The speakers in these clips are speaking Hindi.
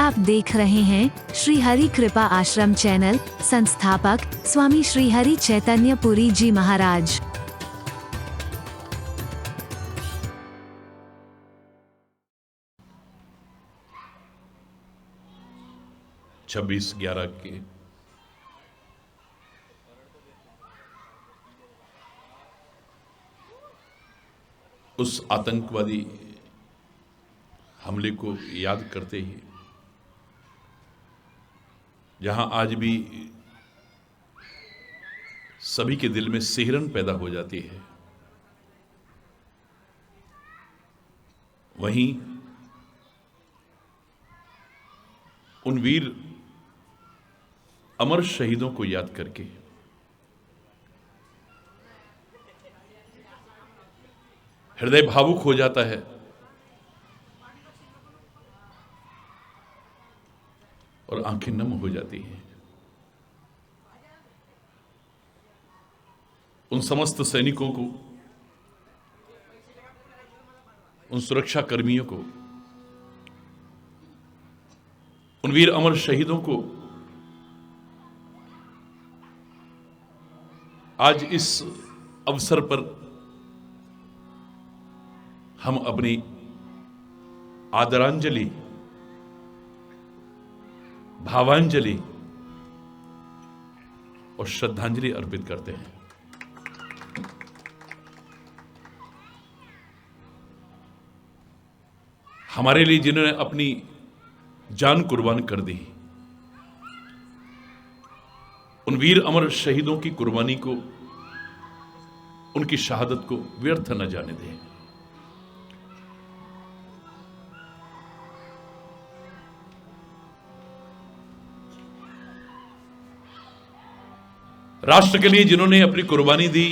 आप देख रहे हैं श्री हरि कृपा आश्रम चैनल। संस्थापक स्वामी श्री हरि चैतन्य पुरी जी महाराज। छब्बीस 11 के उस आतंकवादी हमले को याद करते ही जहां आज भी सभी के दिल में सिहरन पैदा हो जाती है, वहीं उन वीर अमर शहीदों को याद करके हृदय भावुक हो जाता है और आंखें नम हो जाती हैं। उन समस्त सैनिकों को, उन सुरक्षा कर्मियों को, उन वीर अमर शहीदों को आज इस अवसर पर हम अपनी आदरांजलि, भावांजलि और श्रद्धांजलि अर्पित करते हैं। हमारे लिए जिन्होंने अपनी जान कुर्बान कर दी, उन वीर अमर शहीदों की कुर्बानी को, उनकी शहादत को व्यर्थ न जाने दें। राष्ट्र के लिए जिन्होंने अपनी कुर्बानी दी,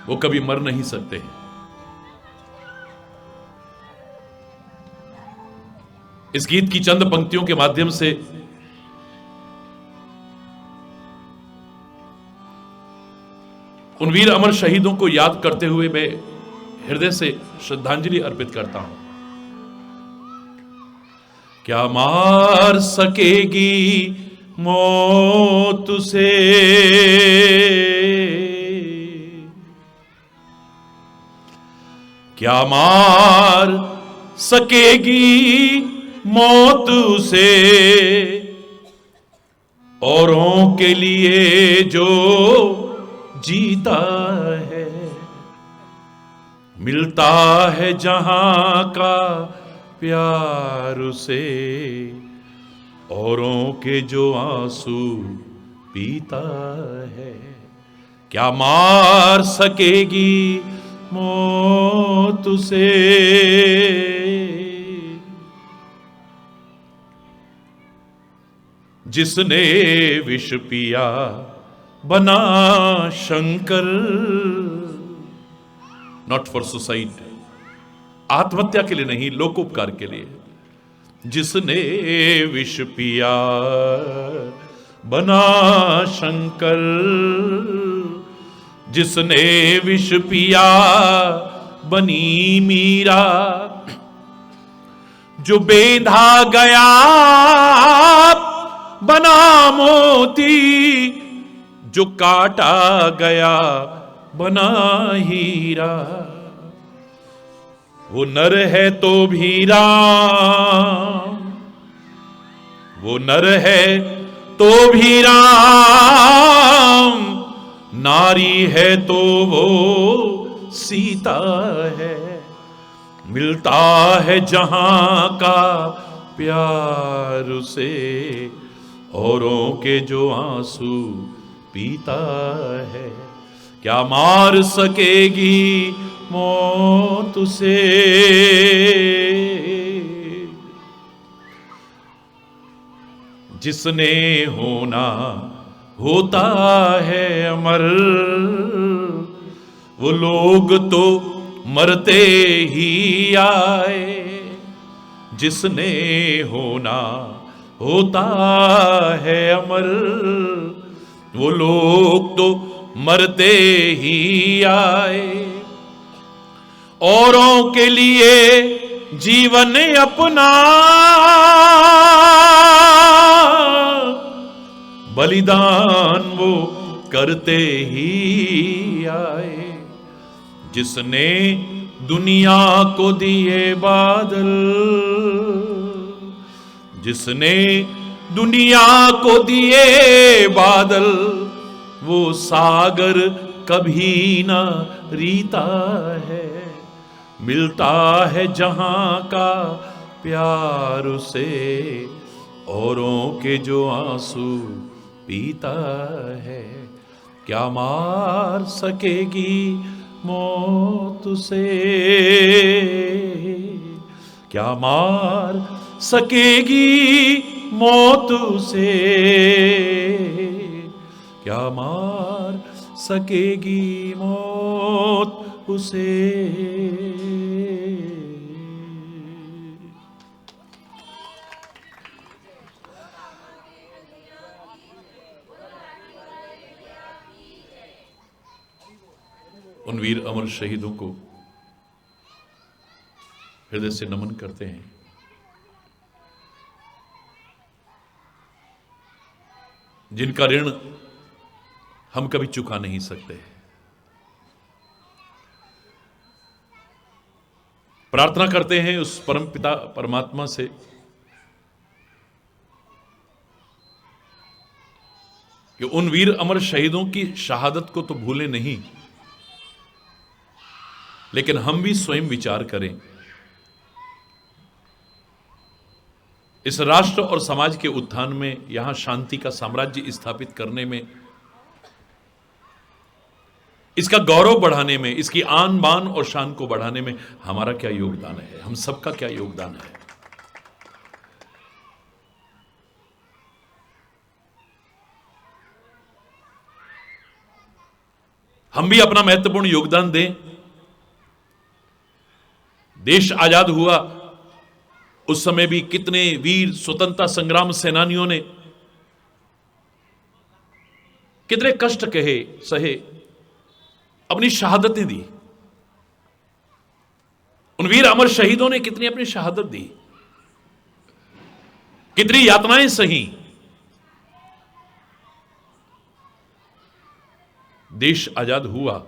वो कभी मर नहीं सकते। इस गीत की चंद पंक्तियों के माध्यम से उन वीर अमर शहीदों को याद करते हुए मैं हृदय से श्रद्धांजलि अर्पित करता हूं। क्या मार सकेगी मौत से क्या मार सकेगी मौत उसे, औरों के लिए जो जीता है, मिलता है जहां का प्यार उसे, औरों के जो आंसू पीता है। क्या मार सकेगी मौत उसे। जिसने विष पिया बना शंकर, नॉट फॉर सुसाइड, आत्महत्या के लिए नहीं, लोकोपकार के लिए। जिसने विष पिया बना शंकर, जिसने विष पिया बनी मीरा, जो बेधा गया बना मोती, जो काटा गया बना हीरा, वो नर है तो भी राम, वो नर है तो भी राम, नारी है तो वो सीता है। मिलता है जहां का प्यार उसे, औरों के जो आंसू पीता है। क्या मार सकेगी मौत उसे। जिसने होना होता है अमर, वो लोग तो मरते ही आए। जिसने होना होता है अमर, वो लोग तो मरते ही आए। औरों के लिए जीवन अपना बलिदान वो करते ही आए। जिसने दुनिया को दिए बादल, जिसने दुनिया को दिए बादल, वो सागर कभी ना रीता है। मिलता है जहां का प्यार उसे, औरों के जो आंसू पीता है। क्या मार सकेगी मौत उसे, क्या मार सकेगी मौत उसे, क्या मार सकेगी मौत उसे। उन वीर अमर शहीदों को हृदय से नमन करते हैं, जिनका ऋण हम कभी चुका नहीं सकते। प्रार्थना करते हैं उस परम पिता परमात्मा से कि उन वीर अमर शहीदों की शहादत को तो भूले नहीं, लेकिन हम भी स्वयं विचार करें, इस राष्ट्र और समाज के उत्थान में, यहां शांति का साम्राज्य स्थापित करने में, इसका गौरव बढ़ाने में, इसकी आन बान और शान को बढ़ाने में हमारा क्या योगदान है, हम सबका क्या योगदान है। हम भी अपना महत्वपूर्ण योगदान दें। देश आजाद हुआ उस समय भी कितने वीर स्वतंत्रता संग्राम सेनानियों ने कितने कष्ट सहे, अपनी शहादतें दी। उन वीर अमर शहीदों ने कितनी अपनी शहादत दी, कितनी यातनाएं सही। देश आजाद हुआ,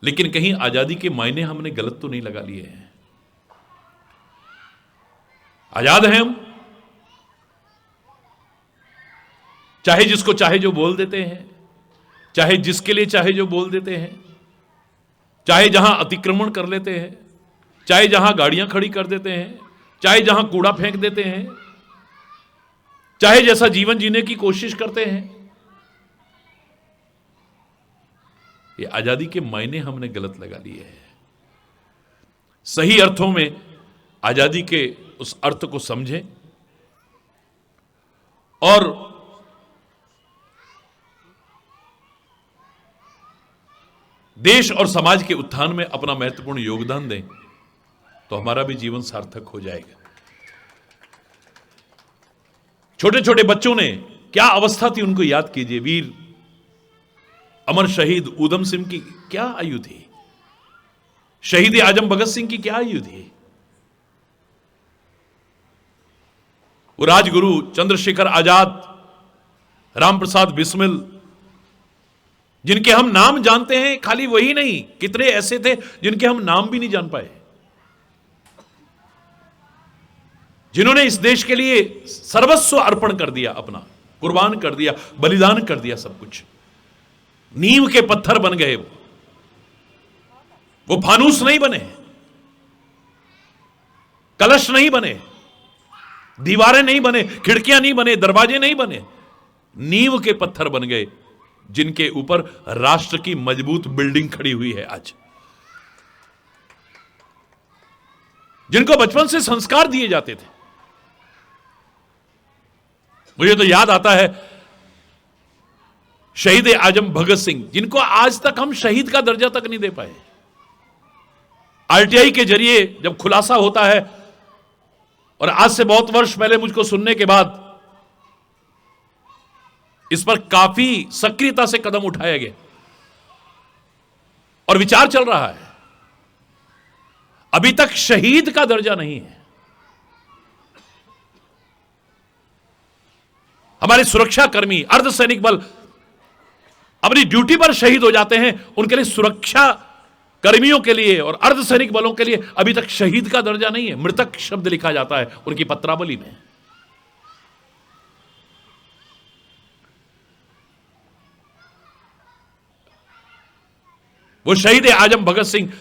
लेकिन कहीं आजादी के मायने हमने गलत तो नहीं लगा लिए हैं। आजाद हैं हम, चाहे जिसको चाहे जो बोल देते हैं, चाहे जिसके लिए चाहे जो बोल देते हैं, चाहे जहां अतिक्रमण कर लेते हैं, चाहे जहां गाड़ियां खड़ी कर देते हैं, चाहे जहां कूड़ा फेंक देते हैं, चाहे जैसा जीवन जीने की कोशिश करते हैं। ये आजादी के मायने हमने गलत लगा लिए हैं। सही अर्थों में आजादी के उस अर्थ को समझें और देश और समाज के उत्थान में अपना महत्वपूर्ण योगदान दें, तो हमारा भी जीवन सार्थक हो जाएगा। छोटे छोटे बच्चों ने क्या अवस्था थी, उनको याद कीजिए। वीर अमर शहीद ऊधम सिंह की क्या आयु थी, शहीद आजम भगत सिंह की क्या आयु थी, वो राजगुरु चंद्रशेखर आजाद, रामप्रसाद बिस्मिल, जिनके हम नाम जानते हैं, खाली वही नहीं, कितने ऐसे थे जिनके हम नाम भी नहीं जान पाए, जिन्होंने इस देश के लिए सर्वस्व अर्पण कर दिया, अपना कुर्बान कर दिया, बलिदान कर दिया, सब कुछ। नींव के पत्थर बन गए वो फानूस नहीं बने, कलश नहीं बने, दीवारें नहीं बने, खिड़कियां नहीं बने, दरवाजे नहीं बने, नींव के पत्थर बन गए, जिनके ऊपर राष्ट्र की मजबूत बिल्डिंग खड़ी हुई है आज। जिनको बचपन से संस्कार दिए जाते थे। मुझे तो याद आता है शहीद आजम भगत सिंह, जिनको आज तक हम शहीद का दर्जा तक नहीं दे पाए। आरटीआई के जरिए जब खुलासा होता है, और आज से बहुत वर्ष पहले मुझको सुनने के बाद इस पर काफी सक्रियता से कदम उठाया गया और विचार चल रहा है अभी तक शहीद का दर्जा नहीं है। हमारे सुरक्षाकर्मी, अर्धसैनिक बल अपनी ड्यूटी पर शहीद हो जाते हैं, उनके लिए सुरक्षा कर्मियों के लिए और अर्धसैनिक बलों के लिए अभी तक शहीद का दर्जा नहीं है, मृतक शब्द लिखा जाता है उनकी पत्रावली में। वो शहीद आजम भगत सिंह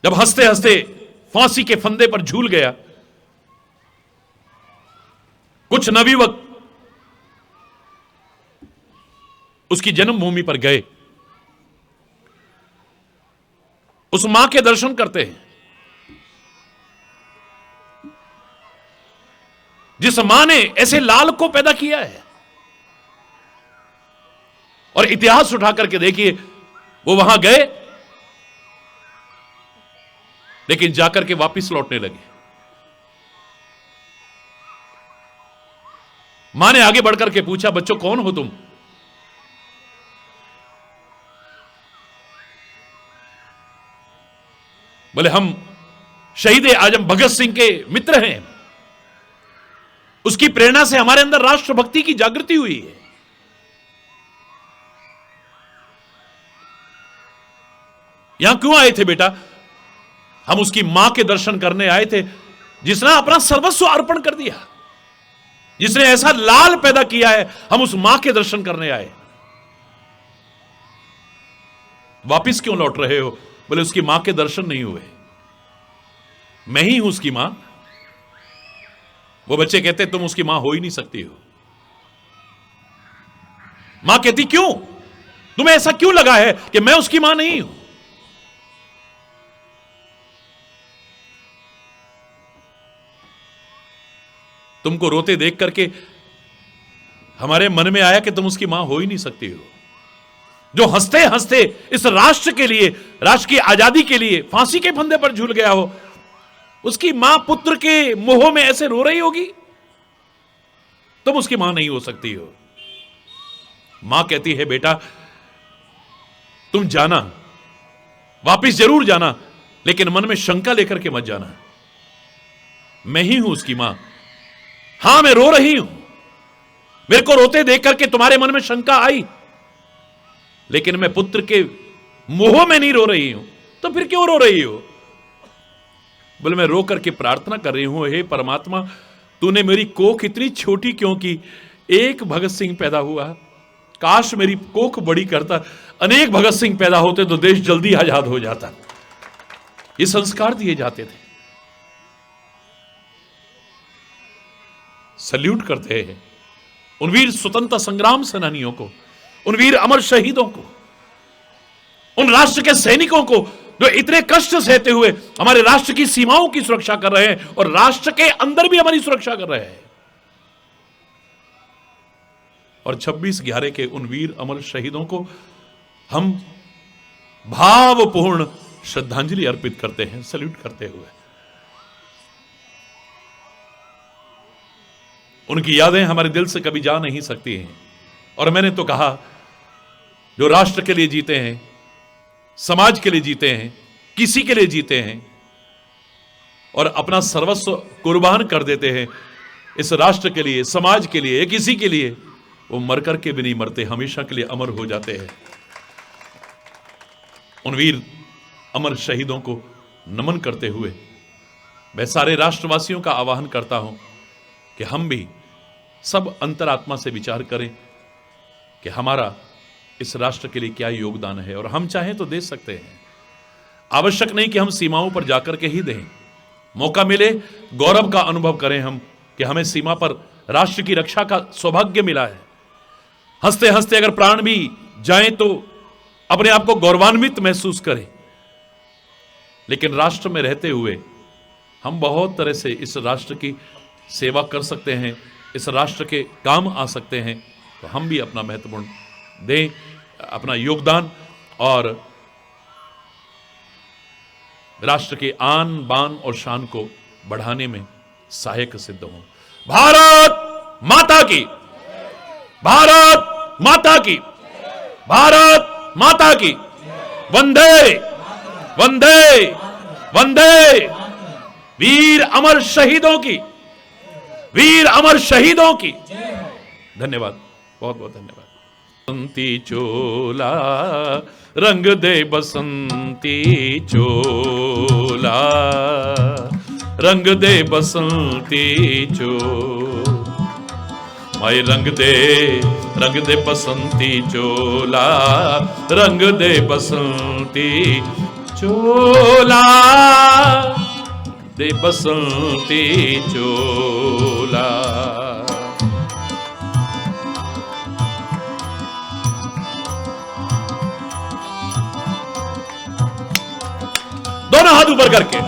जब हंसते हंसते फांसी के फंदे पर झूल गया, कुछ नवयुवक उसकी जन्मभूमि पर गए, उस मां के दर्शन करते हैं जिस मां ने ऐसे लाल को पैदा किया है। और इतिहास उठा करके देखिए, वो वहां गए लेकिन जाकर के वापस लौटने लगे। मां ने आगे बढ़कर के पूछा, बच्चों कौन हो तुम? बोले हम शहीद आजम भगत सिंह के मित्र हैं, उसकी प्रेरणा से हमारे अंदर राष्ट्रभक्ति की जागृति हुई है। यहां क्यों आए थे बेटा? हम उसकी मां के दर्शन करने आए थे जिसने अपना सर्वस्व अर्पण कर दिया, जिसने ऐसा लाल पैदा किया है। हम उस मां के दर्शन करने आए। वापिस क्यों लौट रहे हो? बोले उसकी मां के दर्शन नहीं हुए, मैं ही हूं उसकी मां। वो बच्चे कहते तुम उसकी मां हो ही नहीं सकती हो। मां कहती क्यों? तुम्हें ऐसा क्यों लगा है कि मैं उसकी मां नहीं हूं? तुमको रोते देख करके हमारे मन में आया कि तुम उसकी मां हो ही नहीं सकती हो। जो हंसते हंसते इस राष्ट्र के लिए, राष्ट्र की आजादी के लिए फांसी के फंदे पर झूल गया हो, उसकी मां पुत्र के मोह में ऐसे रो रही होगी? तुम उसकी मां नहीं हो सकती हो। मां कहती है बेटा तुम जाना, वापिस जरूर जाना, लेकिन मन में शंका लेकर के मत जाना। मैं ही हूं उसकी मां। हां मैं रो रही हूं, मेरे को रोते देख करके तुम्हारे मन में शंका आई, लेकिन मैं पुत्र के मोह में नहीं रो रही हूं। तो फिर क्यों रो रही हो? बोले मैं रो करके प्रार्थना कर रही हूं, हे परमात्मा तूने मेरी कोख इतनी छोटी क्यों की? एक भगत सिंह पैदा हुआ, काश मेरी कोख बड़ी करता, अनेक भगत सिंह पैदा होते तो देश जल्दी आजाद हो जाता। ये संस्कार दिए जाते थे। सल्यूट करते हैं उन वीर स्वतंत्रता संग्राम सेनानियों को, उन वीर अमर शहीदों को, उन राष्ट्र के सैनिकों को जो इतने कष्ट सहते हुए हमारे राष्ट्र की सीमाओं की सुरक्षा कर रहे हैं और राष्ट्र के अंदर भी हमारी सुरक्षा कर रहे हैं। और 26/11 के उन वीर अमर शहीदों को हम भावपूर्ण श्रद्धांजलि अर्पित करते हैं, सल्यूट करते हुए। उनकी यादें हमारे दिल से कभी जा नहीं सकती हैं। और मैंने तो कहा जो राष्ट्र के लिए जीते हैं, समाज के लिए जीते हैं, किसी के लिए जीते हैं और अपना सर्वस्व कुर्बान कर देते हैं इस राष्ट्र के लिए, समाज के लिए, किसी के लिए, वो मर करके भी नहीं मरते, हमेशा के लिए अमर हो जाते हैं। उन वीर अमर शहीदों को नमन करते हुए मैं सारे राष्ट्रवासियों का आह्वान करता हूं कि हम भी सब अंतरात्मा से विचार करें कि हमारा इस राष्ट्र के लिए क्या योगदान है। और हम चाहें तो दे सकते हैं, आवश्यक नहीं कि हम सीमाओं पर जाकर के ही दें। मौका मिले गौरव का अनुभव करें हम कि हमें सीमा पर राष्ट्र की रक्षा का सौभाग्य मिला है। हंसते हंसते अगर प्राण भी जाएं तो अपने आप को गौरवान्वित महसूस करें। लेकिन राष्ट्र में रहते हुए हम बहुत तरह से इस राष्ट्र की सेवा कर सकते हैं, इस राष्ट्र के काम आ सकते हैं। तो हम भी अपना महत्वपूर्ण दें, अपना योगदान और राष्ट्र के आन बान और शान को बढ़ाने में सहायक सिद्ध हों। भारत माता की, भारत माता की, भारत माता की, वंदे वंदे वंदे। वीर अमर शहीदों की, वीर अमर शहीदों की धन्यवाद, बहुत बहुत धन्यवाद। बसंती चोला रंग दे बसंती चोला, रंग दे बसंती माई रंग दे बसंती चोला, रंग दे बसंती चोला, दे बसंती चोला। दोनों हाथ ऊपर करके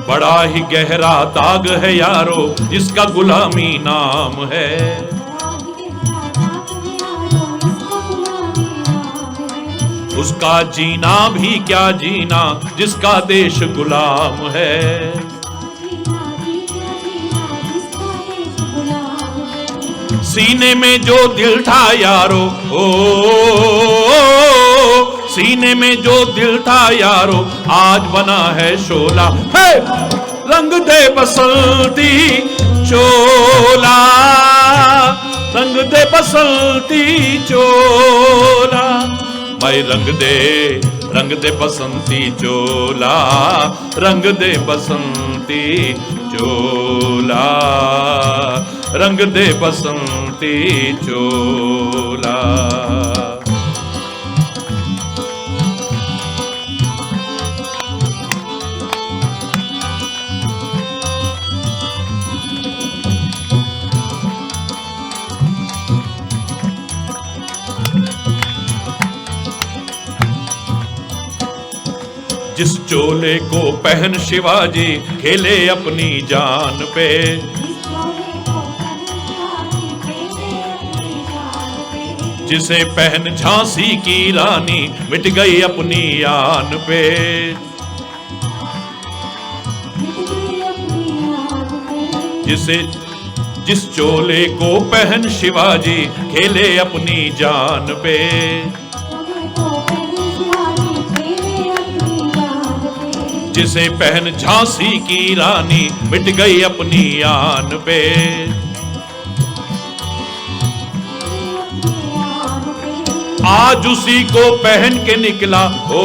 बड़ा ही गहरा दाग है यारो जिसका गुलामी नाम है, उसका जीना भी क्या जीना जिसका देश गुलाम है। सीने में जो दिल था यारो, ओ सीने में जो दिल था यारो आज बना है शोला। हे रंग दे बसंती चोला, रंग दे बसंती चोला, भाई रंग दे बसंती चोला, रंग दे बसंती चोला, रंग दे बसंती चोला। जिस चोले को पहन शिवाजी खेले अपनी जान पे, जिसे पहन झांसी की रानी मिट गई अपनी आन पे, जिस चोले को पहन शिवाजी खेले अपनी जान पे, जिसे पहन झांसी की रानी मिट गई अपनी आन पे। आज उसी को पहन के निकला, ओ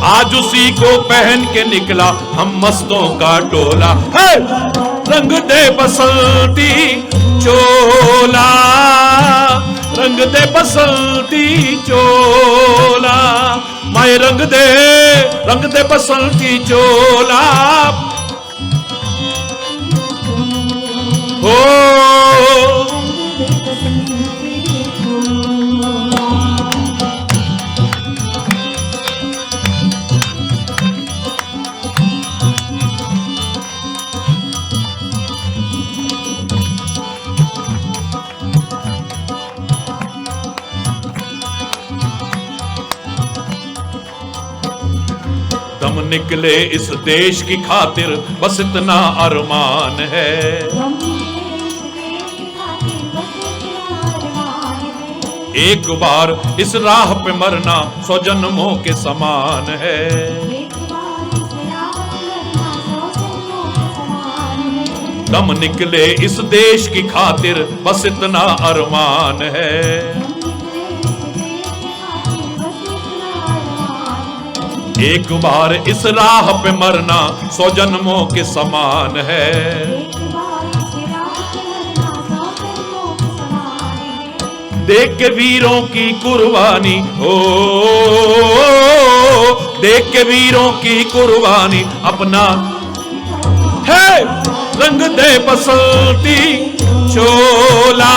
आज उसी को पहन के निकला हम मस्तों का टोला। है रंग दे बसंती चोला, रंग दे बसंती चोला, माए रंग दे बसंती चोला। हो दम निकले इस देश की खातिर बस इतना अरमान है, एक बार इस राह पे मरना 100 जन्मों के समान है। दम निकले इस देश की खातिर बस इतना अरमान है, एक बार इस राह पे मरना 100 जन्मों के समान है। देख के वीरों की कुर्बानी, ओ देख के वीरों की कुर्बानी अपना है रंग दे बसंती चोला,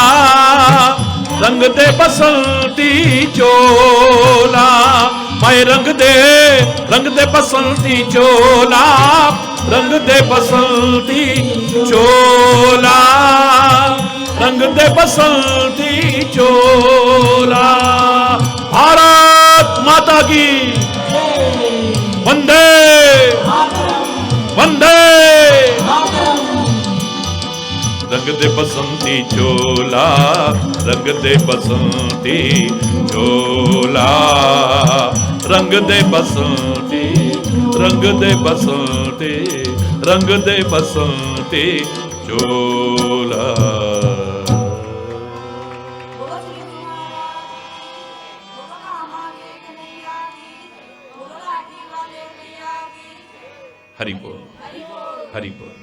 रंग दे बसंती चोला, मैं रंग दे बसंती चोला, रंग दे बसंती चोला, रंग दे बसंती चोला। भारत माता की वंदे। वंदे रंग दे बसंती चोला, रंग दे बसंती चोला, रंग दे बसंती, रंग दे बसंती, रंग दे बसंती चोला। हरि बोल, हरि बोल।